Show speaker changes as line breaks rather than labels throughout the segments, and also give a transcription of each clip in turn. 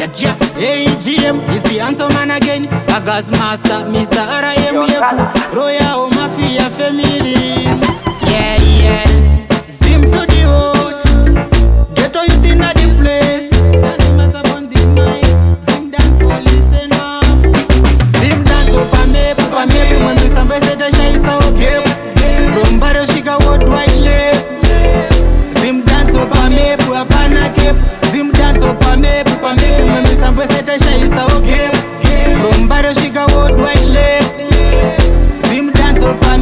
AGM, it's the answer man again. Agas master, Mr. RIMF, Royal Mafia family. Yeah, yeah. Zim to the hood, ghetto youth in the place. ZimDancehall, listen up. ZimDancehall, Papa me, when we some best at Shaisa, okay. From Mbare Shika worldwide live. ZimDancehall, Papa na keep. ZimDancehall, Papa me, when we some best at Shaisa, okay. From Mbare Shika worldwide live. ZimDancehall, Papa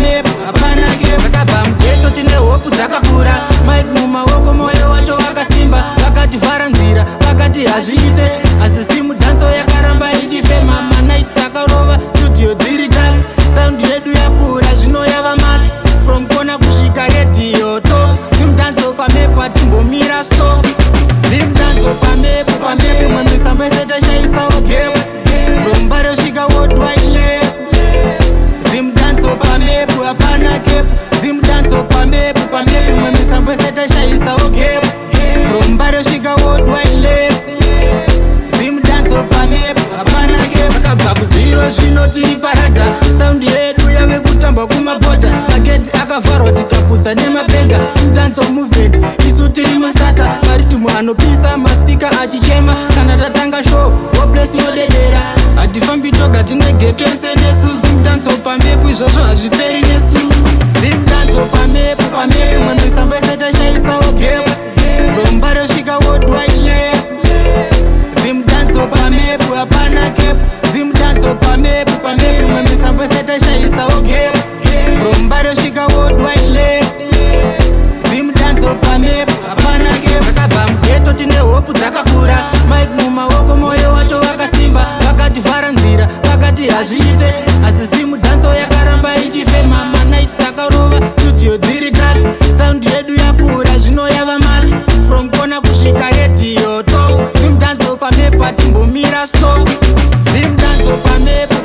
na keep. Vakabva ghetto tine hope dzakakura. Mike mumaoko moyo wacho wakasimba. Vakativhara nzira, vakati hazviite. Asi ZimDancehall yakaramba ichifema. Manaiti takarova, studio dziri dark. Sound yedu yakura, zvino yava maki. From kona kusvika radio to. ZimDancehall pamepa timbomira stop. ZimDancehall pamepa mwemisamba iseta shaisa ogepo. From Mbare kusvika worldwide live. ZimDancehall pamepa hapana kepo. ZimDancehall pamepa mwemisamba iseta shaisa ogepo. From Mbare kusvika worldwide live. ZimDancehall pamepa hapana kepo. Vakabva kuziro zvino tiri parada. Sound yedu yave kutamba kumabhodha. Mageti akavharwa tikaputsa nemapenga. ZimDancehall movement isu tiri mustata. Paritumu anopisa maspika achichema. Kana tatanga show hopeless inodedera. Hatifambi toga tine ghetto ese nesu. ZimDancehall pamepu izvozvo hazviperi nesu. ZimDancehall pamepu mwemisamba iseta shaisa ogepo. From Mbare kusvika worldwide live. ZimDancehall pamepu hapana kepo. ZimDancehall pamepu mwemisamba iseta shaisa ogepo. From Mbare kusvika worldwide live. ZimDancehall pamepu hapana kepo. Vakabva mughetto tine hope dzakakura. Mike mumaoko moyo wacho wakasimba. Vakativhara nzira, vakati hazviite. Asi ZimDancehall yakaramba ichifema. Manaiti takarova, studio dziri dark. Sound yedu yakura, zvino yava maki. From kona kusvika radio to. ZimDancehall pamepa timbomira stop. ZimDancehall pamepa